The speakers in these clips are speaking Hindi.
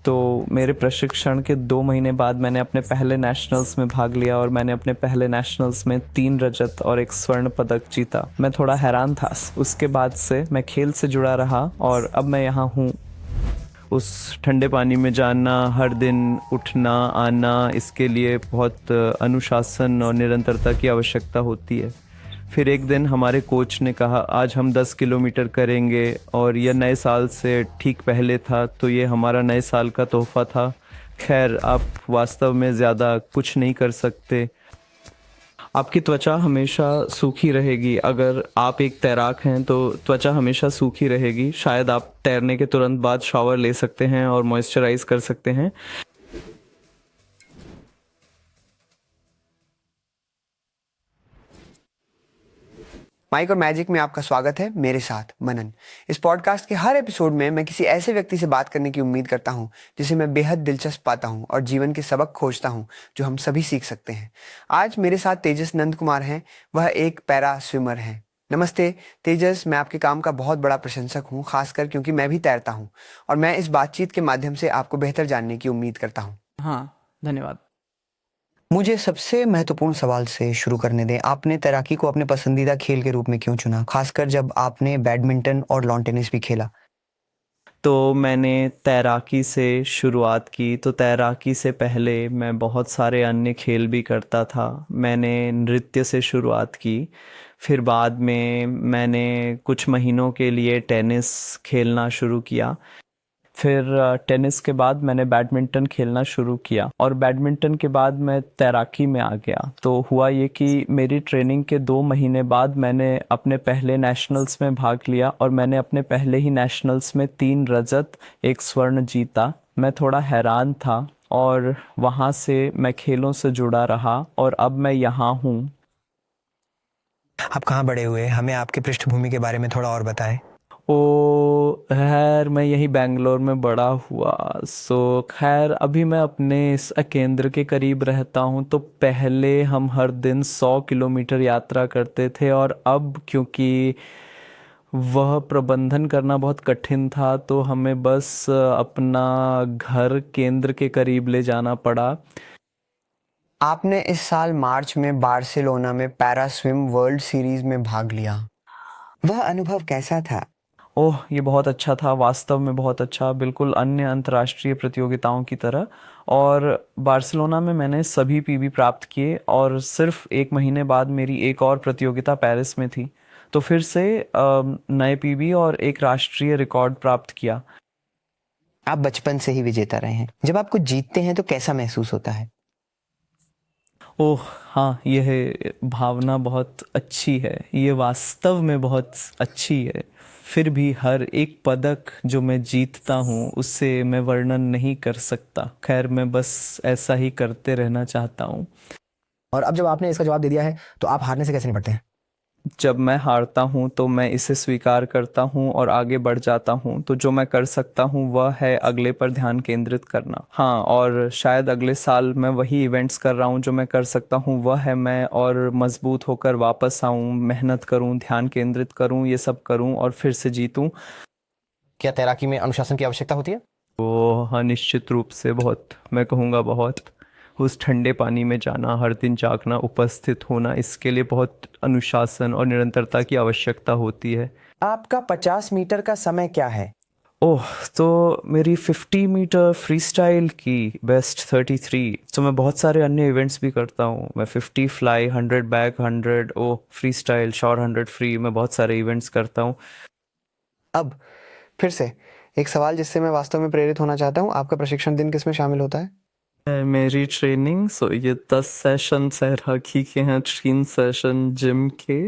तो मेरे प्रशिक्षण के 2 महीने बाद मैंने अपने पहले नेशनल्स में भाग लिया और मैंने अपने पहले नेशनल्स में 3 रजत और 1 स्वर्ण पदक जीता। मैं थोड़ा हैरान था। उसके बाद से मैं खेल से जुड़ा रहा और अब मैं यहाँ हूँ। उस ठंडे पानी में जाना, हर दिन उठना आना, इसके लिए बहुत अनुशासन और निरंतरता की आवश्यकता होती है। फिर एक दिन हमारे कोच ने कहा आज हम 10 किलोमीटर करेंगे और यह नए साल से ठीक पहले था, तो ये हमारा नए साल का तोहफा था। खैर, आप वास्तव में ज़्यादा कुछ नहीं कर सकते। आपकी त्वचा हमेशा सूखी रहेगी। अगर आप एक तैराक हैं तो त्वचा हमेशा सूखी रहेगी। शायद आप तैरने के तुरंत बाद शावर ले सकते हैं और मॉइस्चराइज कर सकते हैं। माइक और मैजिक में आपका स्वागत है। मेरे साथ मनन। इस पॉडकास्ट के हर एपिसोड में मैं किसी ऐसे व्यक्ति से बात करने की उम्मीद करता हूं जिसे मैं बेहद दिलचस्प पाता हूं और जीवन के सबक खोजता हूं जो हम सभी सीख सकते हैं। आज मेरे साथ तेजस नंद कुमार हैं। वह एक पैरा स्विमर हैं। नमस्ते तेजस, मैं आपके काम का बहुत बड़ा प्रशंसक हूँ, खासकर क्योंकि मैं भी तैरता हूँ और मैं इस बातचीत के माध्यम से आपको बेहतर जानने की उम्मीद करता हूँ। हाँ, धन्यवाद। मुझे सबसे महत्वपूर्ण सवाल से शुरू करने दें। आपने तैराकी को अपने पसंदीदा खेल के रूप में क्यों चुना, खासकर जब आपने बैडमिंटन और लॉन टेनिस भी खेला? तो मैंने तैराकी से शुरुआत की। तो तैराकी से पहले मैं बहुत सारे अन्य खेल भी करता था। मैंने नृत्य से शुरुआत की। फिर बाद में मैंने कुछ महीनों के लिए टेनिस खेलना शुरू किया। फिर टेनिस के बाद मैंने बैडमिंटन खेलना शुरू किया और बैडमिंटन के बाद मैं तैराकी में आ गया। तो हुआ ये कि मेरी ट्रेनिंग के 2 महीने बाद मैंने अपने पहले नेशनल्स में भाग लिया और मैंने अपने पहले ही नेशनल्स में 3 रजत 1 स्वर्ण जीता। मैं थोड़ा हैरान था और वहाँ से मैं खेलों से जुड़ा रहा और अब मैं यहाँ हूँ। आप कहाँ बड़े हुए? हमें आपकी पृष्ठभूमि के बारे में थोड़ा और बताएं। खैर मैं यही बेंगलोर में बड़ा हुआ। खैर अभी मैं अपने इस केंद्र के करीब रहता हूँ। तो पहले हम हर दिन 100 किलोमीटर यात्रा करते थे और अब क्योंकि वह प्रबंधन करना बहुत कठिन था तो हमें बस अपना घर केंद्र के करीब ले जाना पड़ा। आपने इस साल मार्च में बार्सिलोना में पैरा स्विम वर्ल्ड सीरीज में भाग लिया। वह अनुभव कैसा था? ओह, ये बहुत अच्छा था। वास्तव में बहुत अच्छा, बिल्कुल अन्य अंतर्राष्ट्रीय प्रतियोगिताओं की तरह। और बार्सिलोना में मैंने सभी पीबी प्राप्त किए और सिर्फ 1 महीने बाद मेरी एक और प्रतियोगिता पेरिस में थी। तो फिर से नए पीबी और एक राष्ट्रीय रिकॉर्ड प्राप्त किया। आप बचपन से ही विजेता रहे हैं। जब आप कुछ जीतते हैं तो कैसा महसूस होता है? ओह हाँ, यह भावना बहुत अच्छी है। ये वास्तव में बहुत अच्छी है। फिर भी हर एक पदक जो मैं जीतता हूँ उससे मैं वर्णन नहीं कर सकता। खैर, मैं बस ऐसा ही करते रहना चाहता हूँ। और अब जब आपने इसका जवाब दे दिया है तो आप हारने से कैसे निपटते हैं? जब मैं हारता हूँ तो मैं इसे स्वीकार करता हूँ और आगे बढ़ जाता हूँ। तो जो मैं कर सकता हूँ वह है अगले पर ध्यान केंद्रित करना। हाँ, और शायद अगले साल मैं वही इवेंट्स कर रहा हूँ। जो मैं कर सकता हूँ वह है मैं और मजबूत होकर वापस आऊँ, मेहनत करूँ, ध्यान केंद्रित करूँ, ये सब करूँ और फिर से जीतूँ। क्या तैराकी में अनुशासन की आवश्यकता होती है? हाँ, निश्चित रूप से बहुत, मैं कहूँगा बहुत। उस ठंडे पानी में जाना, हर दिन जागना, उपस्थित होना, इसके लिए बहुत अनुशासन और निरंतरता की आवश्यकता होती है। आपका 50 मीटर का समय क्या है? ओह, तो मेरी 50 मीटर फ्री स्टाइल की बेस्ट 33। तो मैं बहुत सारे अन्य इवेंट्स भी करता हूँ। मैं 50 fly, 100 back, 100 free style, short 100 free, मैं बहुत सारे इवेंट्स करता हूँ। अब फिर से एक सवाल जिससे मैं वास्तव में प्रेरित होना चाहता हूँ। आपका प्रशिक्षण दिन किस में शामिल होता है? मेरी ट्रेनिंग ये 10 सेशन तैराकी के हैं, 3 सेशन जिम के।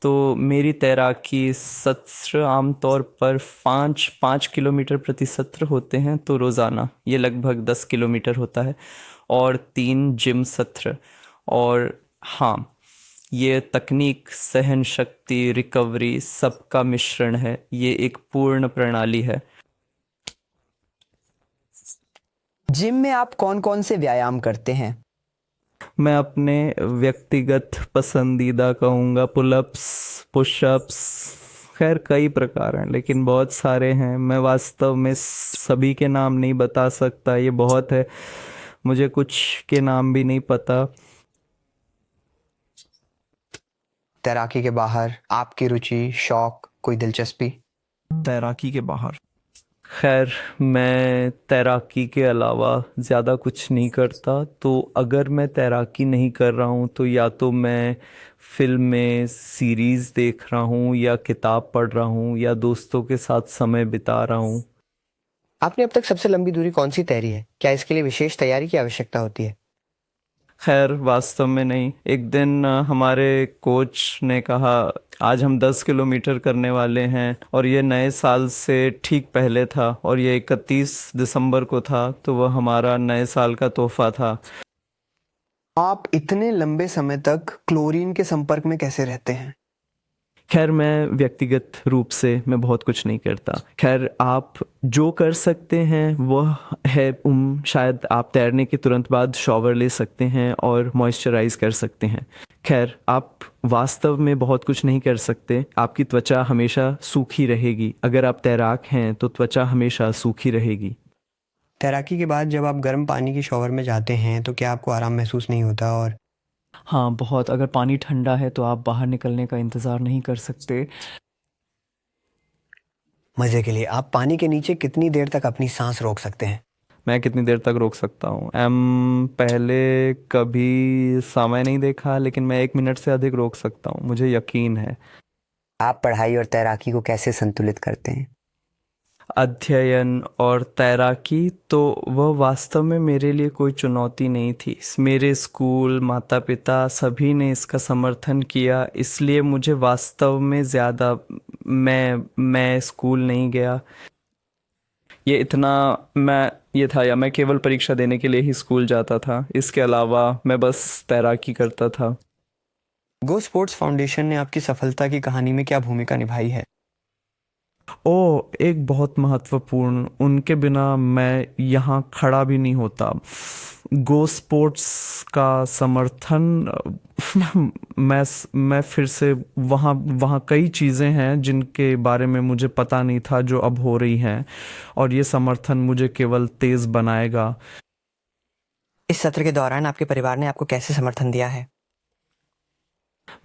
तो मेरी तैराकी सत्र आमतौर पर 5 किलोमीटर प्रति सत्र होते हैं। तो रोज़ाना ये लगभग 10 किलोमीटर होता है और 3 जिम सत्र। और हाँ, ये तकनीक, सहन शक्ति, रिकवरी सबका मिश्रण है। ये एक पूर्ण प्रणाली है। जिम में आप कौन कौन से व्यायाम करते हैं? मैं अपने व्यक्तिगत पसंदीदा कहूँगा पुलअप्स, पुशअप्स, खैर कई प्रकार हैं, लेकिन बहुत सारे हैं। मैं वास्तव में सभी के नाम नहीं बता सकता, ये बहुत है, मुझे कुछ के नाम भी नहीं पता। तैराकी के बाहर आपकी रुचि, शौक, कोई दिलचस्पी? तैराकी के बाहर खैर मैं तैराकी के अलावा ज़्यादा कुछ नहीं करता। तो अगर मैं तैराकी नहीं कर रहा हूँ तो या तो मैं फिल्में, सीरीज़ देख रहा हूँ, या किताब पढ़ रहा हूँ, या दोस्तों के साथ समय बिता रहा हूँ। आपने अब तक सबसे लंबी दूरी कौन सी तैरी है? क्या इसके लिए विशेष तैयारी की आवश्यकता होती है? खैर वास्तव में नहीं। एक दिन हमारे कोच ने कहा आज हम 10 किलोमीटर करने वाले हैं, और ये नए साल से ठीक पहले था, और ये 31 दिसंबर को था, तो वह हमारा नए साल का तोहफा था। आप इतने लंबे समय तक क्लोरीन के संपर्क में कैसे रहते हैं? खैर मैं व्यक्तिगत रूप से मैं बहुत कुछ नहीं करता। खैर आप जो कर सकते हैं वह है शायद आप तैरने के तुरंत बाद शॉवर ले सकते हैं और मॉइस्चराइज कर सकते हैं। खैर आप वास्तव में बहुत कुछ नहीं कर सकते। आपकी त्वचा हमेशा सूखी रहेगी। अगर आप तैराक हैं तो त्वचा हमेशा सूखी रहेगी। तैराकी के बाद जब आप गर्म पानी की शॉवर में जाते हैं तो क्या आपको आराम महसूस नहीं होता? और हाँ बहुत। अगर पानी ठंडा है तो आप बाहर निकलने का इंतज़ार नहीं कर सकते। मजे के लिए आप पानी के नीचे कितनी देर तक अपनी सांस रोक सकते हैं? मैं कितनी देर तक रोक सकता हूँ? पहले कभी समय नहीं देखा, लेकिन मैं 1 मिनट से अधिक रोक सकता हूँ, मुझे यकीन है। आप पढ़ाई और तैराकी को कैसे संतुलित करते हैं? अध्ययन और तैराकी तो वह वास्तव में मेरे लिए कोई चुनौती नहीं थी। मेरे स्कूल, माता पिता सभी ने इसका समर्थन किया, इसलिए मुझे वास्तव में ज़्यादा मैं स्कूल नहीं गया। ये था, या मैं केवल परीक्षा देने के लिए ही स्कूल जाता था। इसके अलावा मैं बस तैराकी करता था। गो स्पोर्ट्स फाउंडेशन ने आपकी सफलता की कहानी में क्या भूमिका निभाई है? एक बहुत महत्वपूर्ण, उनके बिना मैं यहाँ खड़ा भी नहीं होता। गो स्पोर्ट्स का समर्थन मैं फिर से वहाँ कई चीज़ें हैं जिनके बारे में मुझे पता नहीं था जो अब हो रही हैं, और ये समर्थन मुझे केवल तेज़ बनाएगा। इस सत्र के दौरान आपके परिवार ने आपको कैसे समर्थन दिया है?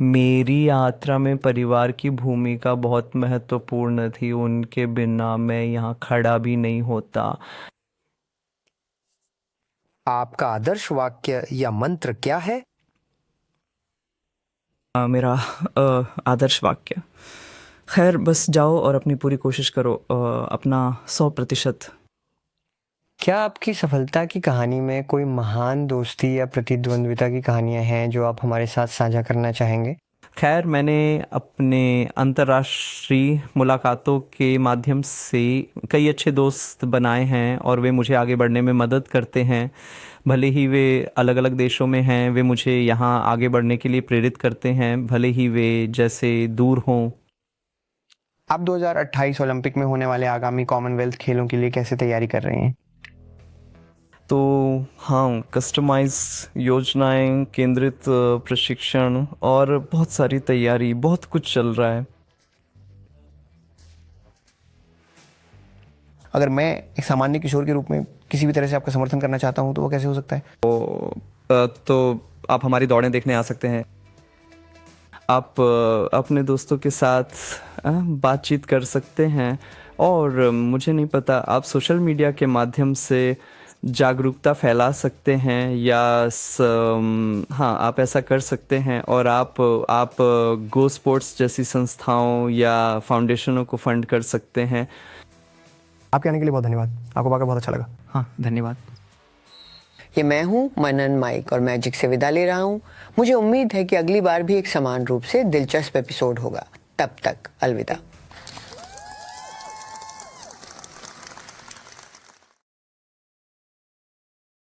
मेरी यात्रा में परिवार की भूमिका बहुत महत्वपूर्ण थी। उनके बिना मैं यहाँ खड़ा भी नहीं होता। आपका आदर्श वाक्य या मंत्र क्या है? मेरा आदर्श वाक्य, खैर बस जाओ और अपनी पूरी कोशिश करो, अपना 100%। क्या आपकी सफलता की कहानी में कोई महान दोस्ती या प्रतिद्वंद्विता की कहानियां हैं जो आप हमारे साथ साझा करना चाहेंगे? खैर मैंने अपने अंतर्राष्ट्रीय मुलाकातों के माध्यम से कई अच्छे दोस्त बनाए हैं, और वे मुझे आगे बढ़ने में मदद करते हैं। भले ही वे अलग अलग देशों में हैं, वे मुझे यहाँ आगे बढ़ने के लिए प्रेरित करते हैं, भले ही वे जैसे दूर हों। आप 2028 ओलंपिक में होने वाले आगामी कॉमनवेल्थ खेलों के लिए कैसे तैयारी कर रहे हैं? तो हाँ, कस्टमाइज योजनाएं, केंद्रित प्रशिक्षण और बहुत सारी तैयारी, बहुत कुछ चल रहा है। अगर मैं एक सामान्य किशोर के रूप में किसी भी तरह से आपका समर्थन करना चाहता हूं तो वो कैसे हो सकता है? तो आप हमारी दौड़ें देखने आ सकते हैं। आप अपने दोस्तों के साथ बातचीत कर सकते हैं, और मुझे नहीं पता, आप सोशल मीडिया के माध्यम से जागरूकता फैला सकते हैं, या हाँ आप ऐसा कर सकते हैं। और आप गो स्पोर्ट्स जैसी संस्थाओं या फाउंडेशनों को फंड कर सकते हैं। आपके आने के लिए बहुत धन्यवाद। आपको पाकर बहुत अच्छा लगा। हाँ धन्यवाद। ये मैं हूँ मनन माइक, और मैजिक से विदा ले रहा हूँ। मुझे उम्मीद है कि अगली बार भी एक समान रूप से दिलचस्प एपिसोड होगा। तब तक अलविदा।